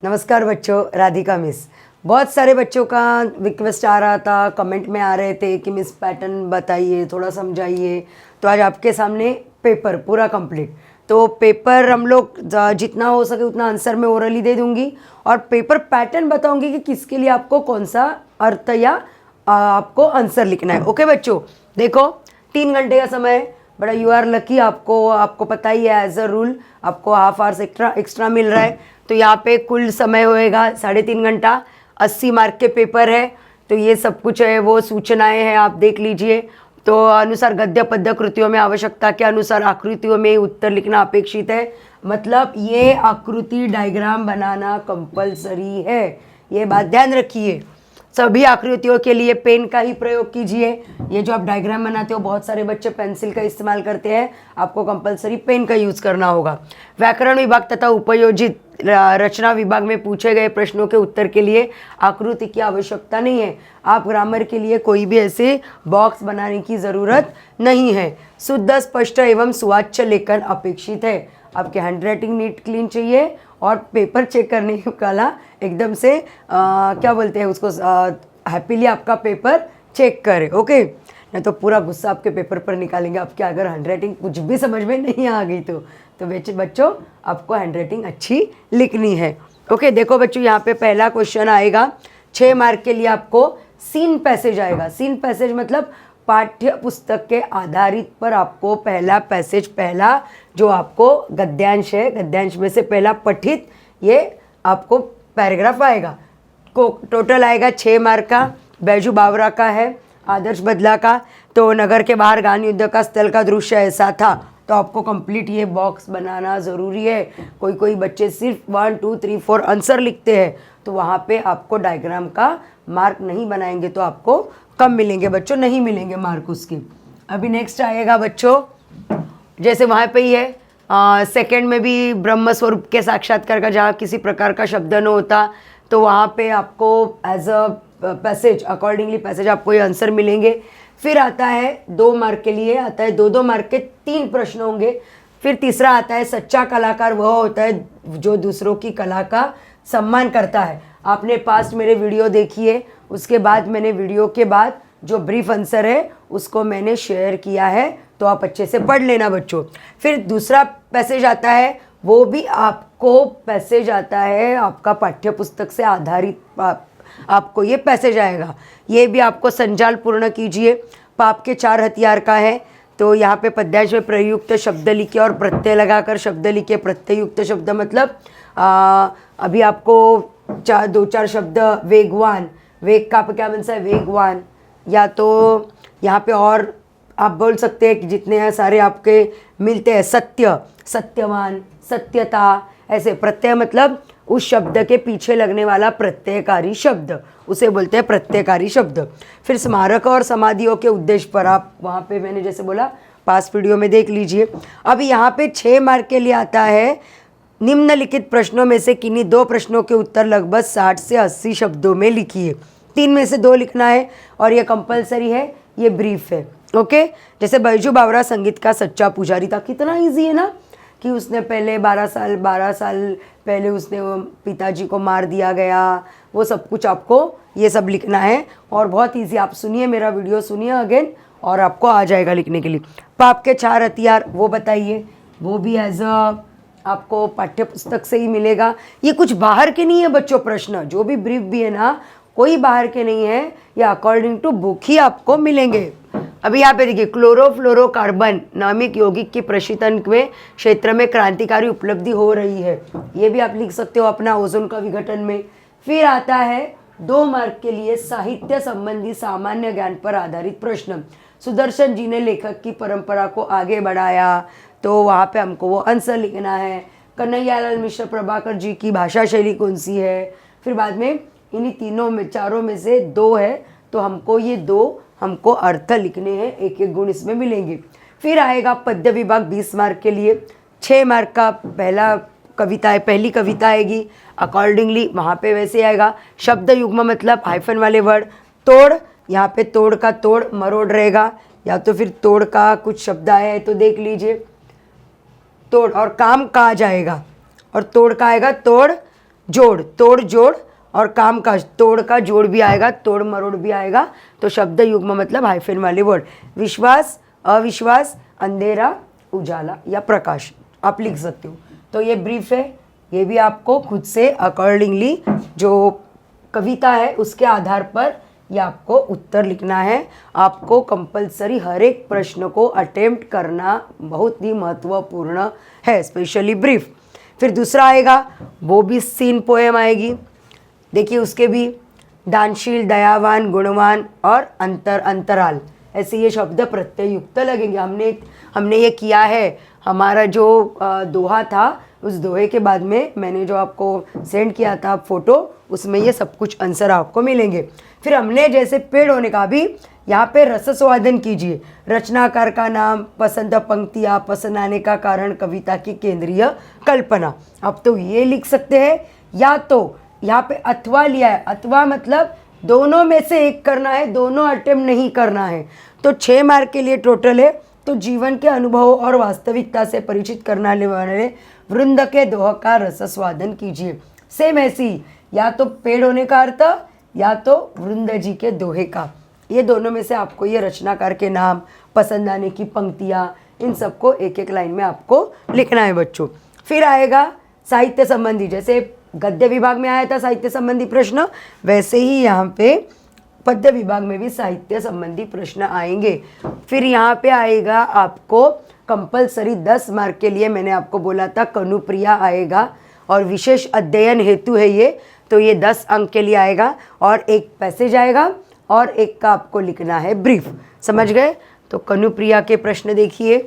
नमस्कार बच्चों, राधिका मिस। बहुत सारे बच्चों का रिक्वेस्ट आ रहा था, कमेंट में आ रहे थे कि मिस पैटर्न बताइए, थोड़ा समझाइए। तो आज आपके सामने पेपर पूरा कंप्लीट। तो पेपर हम लोग जितना हो सके उतना आंसर में ओरली दे दूंगी और पेपर पैटर्न बताऊंगी कि किसके लिए आपको कौन सा अर्थ या आपको आंसर लिखना है। ओके बच्चों, देखो 3 घंटे का समय है, बड़ा यू आर लकी। आपको पता ही है एज अ रूल आपको हाफ आवर्स एक्स्ट्रा मिल रहा है। तो यहाँ पे कुल समय होएगा 3.5 घंटा। 80 मार्क के पेपर है। तो ये सब कुछ है, वो सूचनाएं हैं, आप देख लीजिए। तो अनुसार गद्य पद्य कृतियों में आवश्यकता के अनुसार आकृतियों में उत्तर लिखना अपेक्षित है। मतलब ये आकृति डायग्राम बनाना कंपलसरी है, ये बात ध्यान रखिए। सभी आकृतियों के लिए पेन का ही प्रयोग कीजिए। ये जो आप डायग्राम बनाते हो, बहुत सारे बच्चे पेंसिल का इस्तेमाल करते हैं, आपको कंपलसरी पेन का यूज़ करना होगा। व्याकरण विभाग तथा उपयोजित रचना विभाग में पूछे गए प्रश्नों के उत्तर के लिए आकृति की आवश्यकता नहीं है। आप ग्रामर के लिए कोई भी ऐसे बॉक्स बनाने की ज़रूरत नहीं है। शुद्ध, स्पष्ट एवं सुवाच्य लेखन अपेक्षित है। आपके हैंडराइटिंग नीट क्लीन चाहिए और पेपर चेक करने की कला एकदम से क्या बोलते हैं उसको, हैप्पीली आपका पेपर चेक करें। ओके, नहीं तो पूरा गुस्सा आपके पेपर पर निकालेंगे आपके, अगर हैंडराइटिंग कुछ भी समझ में नहीं आ गई तो बच्चों आपको हैंडराइटिंग अच्छी लिखनी है। ओके, देखो बच्चों, यहाँ पे पहला क्वेश्चन आएगा 6 मार्क के लिए। आपको सीन पैसेज आएगा। सीन पैसेज मतलब पाठ्य पुस्तक के आधारित पर आपको पहला पैसेज, पहला जो आपको गद्यांश है, गद्यांश में से पहला पठित ये आपको पैराग्राफ आएगा। टोटल आएगा 6 मार्क का। बैजू बावरा का है, आदर्श बदला का। तो नगर के बाहर गान युद्ध का स्थल का दृश्य ऐसा था। तो आपको कंप्लीट ये बॉक्स बनाना ज़रूरी है। कोई बच्चे सिर्फ 1 2 3 4 आंसर लिखते हैं, तो वहाँ पे आपको डायग्राम का मार्क नहीं बनाएंगे तो आपको कम मिलेंगे बच्चों, नहीं मिलेंगे मार्क उसके। अभी नेक्स्ट आएगा बच्चों, जैसे वहाँ पे ही है सेकंड में भी ब्रह्म स्वरूप के साक्षात्कार का, जहाँ किसी प्रकार का शब्द न होता, तो वहाँ पे आपको as a passage, accordingly passage आपको ये आंसर मिलेंगे। फिर आता है 2 मार्क के लिए, आता है 2 मार्क के 3 प्रश्न होंगे। फिर तीसरा आता है सच्चा कलाकार वह होता है जो दूसरों की कला का सम्मान करता है। आपने पास्ट मेरे वीडियो देखी है, उसके बाद मैंने वीडियो के बाद जो ब्रीफ आंसर है उसको मैंने शेयर किया है, तो आप अच्छे से पढ़ लेना बच्चों। फिर दूसरा पैसेज आता है, वो भी आपको पैसेज आता है आपका पाठ्य पुस्तक से आधारित, आपको ये पैसेज आएगा। ये भी आपको संजाल पूर्ण कीजिए। पाप के 4 हथियार का है। तो यहाँ पे पद्यांश में प्रयुक्त शब्द लिखे और प्रत्यय लगाकर शब्द लिखे। प्रत्ययुक्त शब्द मतलब अभी आपको 2-4 शब्द, वेगवान, वेग का क्या बनता है, वेगवान, या तो यहाँ पे और आप बोल सकते हैं कि जितने सारे आपके मिलते हैं, सत्य, सत्यवान, सत्यता, ऐसे। प्रत्यय मतलब उस शब्द के पीछे लगने वाला प्रत्ययकारी शब्द, उसे बोलते हैं प्रत्ययकारी शब्द। फिर स्मारक और समाधियों के उद्देश्य पर आप वहाँ पे मैंने जैसे बोला पास वीडियो में देख लीजिए। अब यहाँ पे 6 मार्क के लिए आता है, निम्नलिखित प्रश्नों में से किन्हीं 2 प्रश्नों के उत्तर लगभग 60 से 80 शब्दों में लिखिए। 3 में से 2 लिखना है और ये कंपलसरी है, ये ब्रीफ है। ओके, जैसे बैजू बावरा संगीत का सच्चा पुजारी था। कितना ईजी है ना, कि उसने पहले 12 साल पहले उसने पिताजी को मार दिया गया, वो सब कुछ आपको ये सब लिखना है और बहुत ईजी। आप सुनिए मेरा वीडियो, सुनिए अगेन और आपको आ जाएगा लिखने के लिए। पाप के 4 हथियार वो बताइए, वो भी एज अ आपको पाठ्य पुस्तक से ही मिलेगा। ये कुछ बाहर के नहीं है बच्चों, प्रश्न जो भी ब्रीफ भी है ना, कोई बाहर के नहीं है, ये अकॉर्डिंग टू बुक ही आपको मिलेंगे। अभी यहाँ पे देखिए, क्लोरोफ्लोरोकार्बन नामक यौगिक की प्रशीतन में क्षेत्र में क्रांतिकारी उपलब्धि हो रही है, ये भी आप लिख सकते हो अपना ओजोन का विघटन में। फिर आता है 2 मार्क के लिए साहित्य संबंधी सामान्य ज्ञान पर आधारित प्रश्न। सुदर्शन जी ने लेखक की परंपरा को आगे बढ़ाया, तो वहाँ पे हमको वो आंसर लिखना है। कन्हैयालाल मिश्र प्रभाकर जी की भाषा शैली कौन सी है। फिर बाद में इन्हीं तीनों में, चारों में से 2 है, तो हमको ये 2 हमको अर्थ लिखने हैं, 1-1 गुण इसमें मिलेंगे। फिर आएगा पद्य विभाग 20 मार्क के लिए। 6 मार्क का पहला कविता है, पहली कविता आएगी, अकॉर्डिंगली वहाँ पे वैसे आएगा। शब्द युग्म मतलब हाइफन वाले वर्ड। तोड़, यहाँ पे तोड़ का तोड़ मरोड़ रहेगा, या तो फिर तोड़ का कुछ शब्द आया है तो देख लीजिए। तोड़ और काम का आ जाएगा, और तोड़ का आएगा तोड़ जोड़, तोड़ जोड़ और काम काज, तोड़ का जोड़ भी आएगा, तोड़ मरोड़ भी आएगा। तो शब्द युग्म मतलब हाइफन वाले वर्ड। विश्वास, अविश्वास, अंधेरा, उजाला या प्रकाश आप लिख सकते हो। तो ये ब्रीफ है, ये भी आपको खुद से अकॉर्डिंगली जो कविता है उसके आधार पर ये आपको उत्तर लिखना है। आपको कंपलसरी हर एक प्रश्न को अटेम्प्ट करना बहुत ही महत्वपूर्ण है, स्पेशली ब्रीफ। फिर दूसरा आएगा, वो भी सीन पोएम आएगी। देखिए उसके भी दानशील, दयावान, गुणवान और अंतराल, ऐसे ये शब्द प्रत्यय युक्त लगेंगे। हमने ये किया है। हमारा जो दोहा था, उस दोहे के बाद में मैंने जो आपको सेंड किया था फोटो, उसमें ये सब कुछ आंसर आपको मिलेंगे। फिर हमने जैसे पेड़ होने का भी यहाँ पे रसस्वादन कीजिए। रचनाकार का नाम, पसंद पंक्तियाँ, पसंद आने का कारण, कविता की केंद्रीय कल्पना। अब तो ये लिख सकते हैं, या तो यहाँ पे अथवा लिया है, अथवा मतलब दोनों में से एक करना है, दोनों अटेम्प्ट नहीं करना है। तो 6 मार्क के लिए टोटल है। तो जीवन के अनुभवों और वास्तविकता से परिचित करने वाले वृंद के दोह का रसस्वादन कीजिए। सेम ऐसी, या तो पेड़ होने का अर्थ या तो वृंद जी के दोहे का, ये दोनों में से आपको ये रचनाकार के नाम, पसंद आने की पंक्तियाँ, इन सबको एक एक लाइन में आपको लिखना है बच्चों। फिर आएगा साहित्य संबंधी, जैसे गद्य विभाग में आया था साहित्य संबंधी प्रश्न, वैसे ही यहाँ पे पद्य विभाग में भी साहित्य संबंधी प्रश्न आएंगे। फिर यहाँ पे आएगा आपको कंपलसरी 10 मार्क के लिए, मैंने आपको बोला था कनुप्रिया आएगा और विशेष अध्ययन हेतु है ये, तो ये 10 अंक के लिए आएगा और एक पैसेज आएगा और एक का आपको लिखना है ब्रीफ। समझ गए? तो कनुप्रिया के प्रश्न देखिए।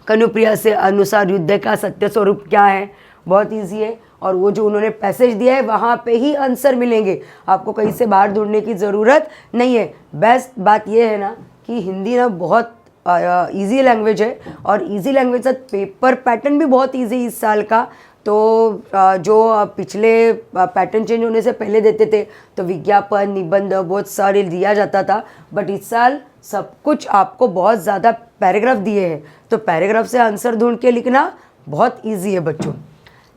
कनुप्रिया से अनुसार युद्ध का सत्य स्वरूप क्या है, बहुत ईजी है। और वो जो उन्होंने पैसेज दिया है वहाँ पे ही आंसर मिलेंगे, आपको कहीं से बाहर ढूंढने की ज़रूरत नहीं है। बेस्ट बात ये है ना कि हिंदी ना बहुत इजी लैंग्वेज है, और इजी लैंग्वेज साथ पेपर पैटर्न भी बहुत इजी इस साल का। तो जो पिछले पैटर्न चेंज होने से पहले देते थे तो विज्ञापन, निबंध बहुत सारे दिया जाता था, बट इस साल सब कुछ आपको बहुत ज़्यादा पैराग्राफ दिए हैं, तो पैराग्राफ से आंसर ढूंढ के लिखना बहुत ईजी है बच्चों।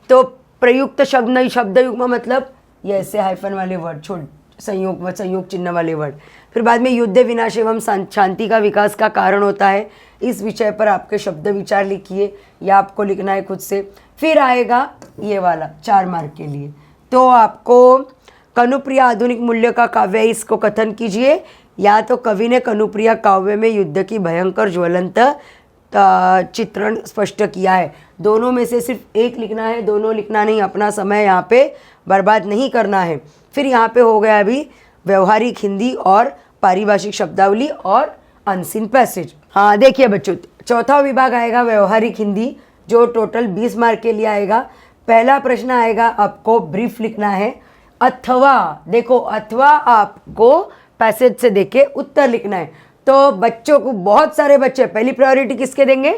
तो प्रयुक्त शब्द युग्म मतलब ये ऐसे हाइफन वाले वर्ड, संयोग चिन्ह वाले वर्ड। फिर बाद में युद्ध विनाश एवं शांति का विकास का कारण होता है, इस विषय पर आपके शब्द विचार लिखिए, या आपको लिखना है खुद से। फिर आएगा ये वाला 4 मार्क के लिए, तो आपको कनुप्रिया आधुनिक मूल्य का काव्य है, इसको कथन कीजिए, या तो कवि ने कनुप्रिया काव्य में युद्ध की भयंकर ज्वलंत चित्रण स्पष्ट किया है। दोनों में से सिर्फ एक लिखना है, दोनों लिखना नहीं, अपना समय यहाँ पे बर्बाद नहीं करना है। फिर यहाँ पे हो गया अभी व्यवहारिक हिंदी और पारिभाषिक शब्दावली और अनसीन पैसेज। हाँ देखिए बच्चों, चौथा विभाग आएगा व्यवहारिक हिंदी, जो टोटल 20 मार्क के लिए आएगा। पहला प्रश्न आएगा, आपको ब्रीफ लिखना है, अथवा, देखो अथवा आपको पैसेज से देके उत्तर लिखना है। तो बच्चों को, बहुत सारे बच्चे पहली प्रायोरिटी किसके देंगे,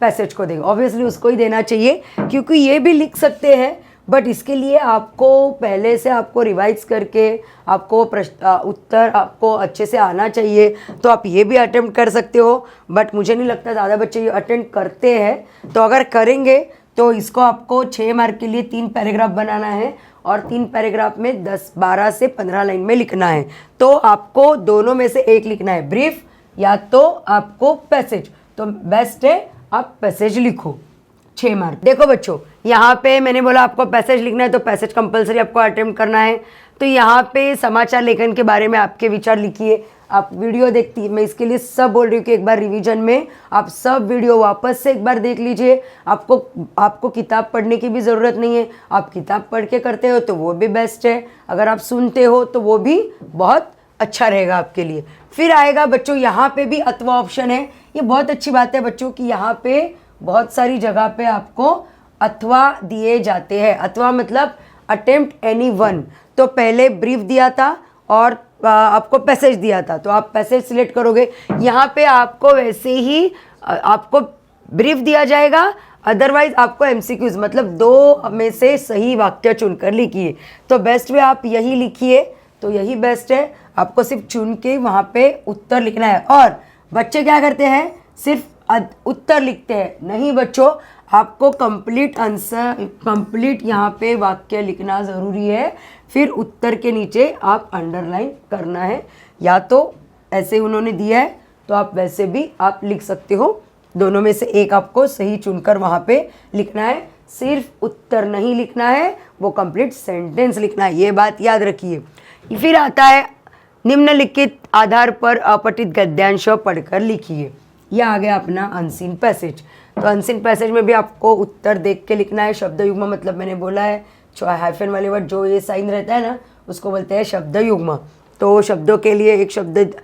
पैसेज को देंगे, ऑब्वियसली उसको ही देना चाहिए, क्योंकि ये भी लिख सकते हैं, बट इसके लिए आपको पहले से आपको रिवाइज करके आपको उत्तर आपको अच्छे से आना चाहिए। तो आप ये भी अटेम्प्ट कर सकते हो, बट मुझे नहीं लगता ज़्यादा बच्चे ये अटेम्प्ट करते हैं। तो अगर करेंगे तो इसको आपको 6 मार्क के लिए 3 पैराग्राफ बनाना है, और 3 पैराग्राफ में 12 से 15 लाइन में लिखना है। तो आपको दोनों में से एक लिखना है, ब्रीफ या तो आपको पैसेज। तो बेस्ट है आप पैसेज लिखो, 6 मार्क। देखो बच्चों, यहाँ पे मैंने बोला आपको पैसेज लिखना है, तो पैसेज कंपलसरी आपको अटेम्प्ट करना है। तो यहाँ पे समाचार लेखन के बारे में आपके विचार लिखिए। आप वीडियो देखती, मैं इसके लिए सब बोल रही हूँ कि एक बार रिवीजन में आप सब वीडियो वापस से एक बार देख लीजिए। आपको किताब पढ़ने की भी ज़रूरत नहीं है, आप किताब पढ़ के करते हो तो वो भी बेस्ट है, अगर आप सुनते हो तो वो भी बहुत अच्छा रहेगा आपके लिए। फिर आएगा बच्चों, यहाँ पे भी अथवा ऑप्शन है, ये बहुत अच्छी बात है बच्चों कि यहाँ पे बहुत सारी जगह पे आपको अथवा दिए जाते हैं। अथवा मतलब अटेम्प्ट एनी वन। तो पहले ब्रीफ दिया था और आपको पैसेज दिया था, तो आप पैसेज सिलेक्ट करोगे। यहाँ पे आपको वैसे ही आपको ब्रीफ दिया जाएगा, अदरवाइज आपको एमसीक्यूज मतलब 2 में से सही वाक्य चुनकर लिखिए। तो बेस्ट वे आप यही लिखिए, तो यही बेस्ट है। आपको सिर्फ चुन के वहाँ पे उत्तर लिखना है। और बच्चे क्या करते हैं, सिर्फ उत्तर लिखते हैं। नहीं बच्चों, आपको कंप्लीट आंसर, कंप्लीट यहाँ पे वाक्य लिखना ज़रूरी है। फिर उत्तर के नीचे आप अंडरलाइन करना है, या तो ऐसे उन्होंने दिया है तो आप वैसे भी आप लिख सकते हो। दोनों में से एक आपको सही चुनकर वहाँ पे लिखना है। सिर्फ उत्तर नहीं लिखना है, वो कंप्लीट सेंटेंस लिखना है, ये बात याद रखिए। फिर आता है निम्नलिखित आधार पर अपठित गद्यांश पढ़कर लिखिए। यह आ गया अपना अनसीन पैसेज। तो अनसीन पैसेज में भी आपको उत्तर देख के लिखना है। शब्द युग्म मतलब मैंने बोला है, हाइफन वाले वर्ड जो ये साइन रहता है ना, उसको बोलते हैं शब्द युग्म। तो शब्दों के लिए एक शब्द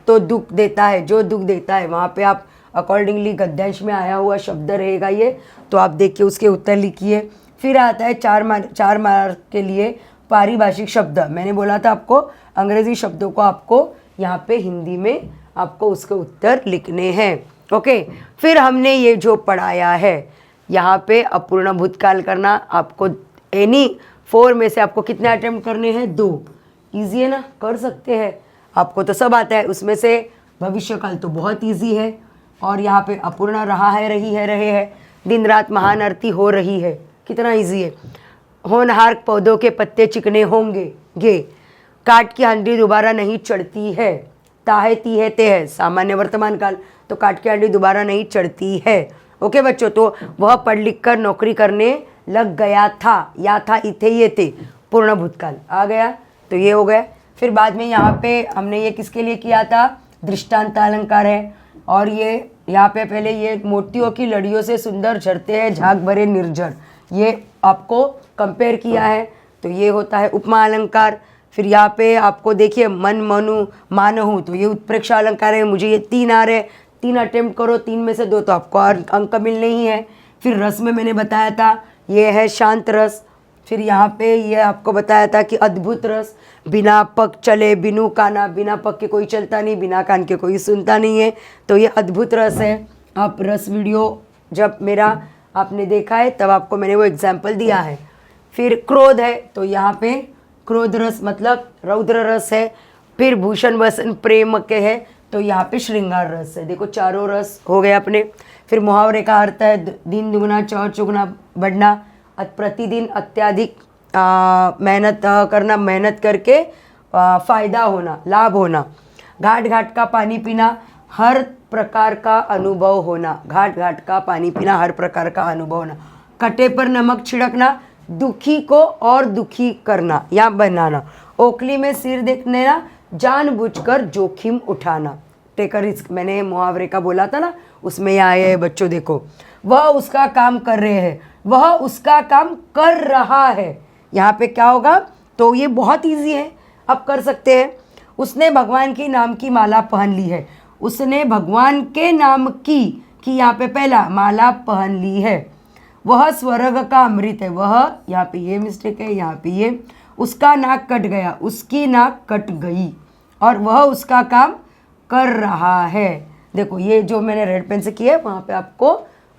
तो दुख देता है, जो दुख देता है, वहाँ पे आप अकॉर्डिंगली गद्यांश में आया हुआ शब्द रहेगा ये, तो आप देखिए उसके उत्तर लिखिए। फिर आता है 4 मार्क के लिए पारिभाषिक शब्द। मैंने बोला था आपको अंग्रेजी शब्दों को आपको यहाँ पे हिंदी में आपको उसके उत्तर लिखने हैं। ओके, फिर हमने ये जो पढ़ाया है यहाँ पे अपूर्ण भूतकाल करना, आपको एनी 4 में से आपको कितने अटेम्प्ट करने हैं? 2। ईजी है ना, कर सकते हैं, आपको तो सब आता है। उसमें से भविष्यकाल तो बहुत ईजी है, और यहाँ पे अपूर्ण रहा है, रही है, रहे हैं, दिन रात महान आरती हो रही है, कितना ईजी है। होनहार पौधों के पत्ते चिकने होंगे गे, काट की हांडी दोबारा नहीं चढ़ती है, ताहे ती है ते है, सामान्य वर्तमान काल, तो काट की हांडी दोबारा नहीं चढ़ती है। ओके बच्चों, तो वह पढ़ लिख कर नौकरी करने लग गया था, या था, इथे, ये थे, पूर्ण भूतकाल आ गया, तो ये हो गया। फिर बाद में यहाँ पे हमने ये किसके लिए किया था? दृष्टांत अलंकार है, और ये यहाँ पे पहले ये मोतियों की लड़ियों से सुंदर झरते हैं झाग भरे निर्झर, ये आपको कंपेयर किया है, तो ये होता है उपमा अलंकार। फिर यहाँ पे आपको देखिए मन मनु मानहूँ, तो ये उत्प्रेक्षा अलंकार है। मुझे ये 3 आ रहे, 3 अटेम्प्ट करो, 3 में से 2 तो आपको अंक मिलने ही है। फिर रस में मैंने बताया था ये है शांत रस। फिर यहाँ पे ये आपको बताया था कि अद्भुत रस, बिना पग चले बिनु काना, बिना पग के कोई चलता नहीं, बिना कान के कोई सुनता नहीं है, तो ये अद्भुत रस है। आप रस वीडियो जब मेरा आपने देखा है तब आपको मैंने वो एग्जाम्पल दिया है। फिर क्रोध है, तो यहाँ पे क्रोध रस मतलब रौद्र रस है। फिर भूषण वसन प्रेम के है, तो यहाँ पे श्रृंगार रस है। देखो 4 रस हो गए अपने। फिर मुहावरे का अर्थ है दिन दुगना चौर चुगना बढ़ना, प्रतिदिन अत्यधिक मेहनत करना, मेहनत करके फ़ायदा होना, लाभ होना। घाट घाट का पानी पीना, हर प्रकार का अनुभव होना, घाट घाट का पानी पीना, हर प्रकार का अनुभव होना। कटे पर नमक छिड़कना, दुखी को और दुखी करना या बनाना। ओखली में सिर देखने ना, जानबूझकर जोखिम उठाना, टेक अ रिस्क। मैंने मुहावरे का बोला था ना, उसमें ये आए हैं बच्चों, देखो वह उसका काम कर रहे हैं, वह उसका काम कर रहा है, यहाँ पे क्या होगा? तो ये बहुत इजी है, आप कर सकते हैं। उसने भगवान के नाम की माला पहन ली है, उसने भगवान के नाम की यहाँ पे पहला माला पहन ली है। वह स्वर्ग का अमृत है, वह, यहाँ पे ये मिस्टेक है, यहाँ पे ये, उसका नाक कट गया, उसकी नाक कट गई, और वह उसका काम कर रहा है। देखो ये जो मैंने रेड पेन से किया है, वहाँ पे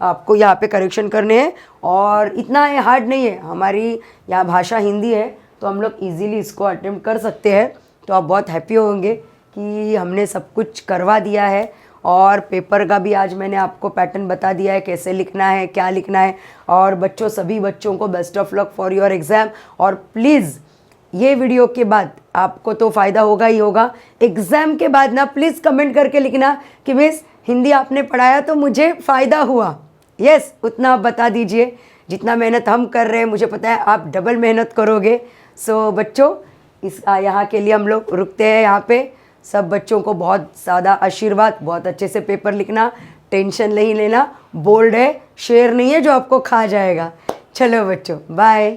आपको यहाँ पे करेक्शन करने हैं, और इतना हार्ड नहीं है। हमारी यहाँ भाषा हिंदी है, तो हम लोग इजीली इसको अटेम्प्ट कर सकते हैं। तो आप बहुत हैप्पी होंगे कि हमने सब कुछ करवा दिया है, और पेपर का भी आज मैंने आपको पैटर्न बता दिया है, कैसे लिखना है, क्या लिखना है। और बच्चों, सभी बच्चों को best of luck for your exam. और प्लीज़ ये वीडियो के बाद आपको तो फ़ायदा होगा ही होगा, एग्ज़ाम के बाद ना प्लीज़ कमेंट करके लिखना कि मिस हिंदी आपने पढ़ाया तो मुझे फ़ायदा हुआ। यस, उतना आप बता दीजिए। जितना मेहनत हम कर रहे हैं, मुझे पता है आप डबल मेहनत करोगे। सो बच्चों, इस यहाँ के लिए हम लोग रुकते हैं यहाँ पे। सब बच्चों को बहुत ज़्यादा आशीर्वाद, बहुत अच्छे से पेपर लिखना, टेंशन नहीं लेना। बोल्ड है, शेर नहीं है जो आपको खा जाएगा। चलो बच्चों, बाय।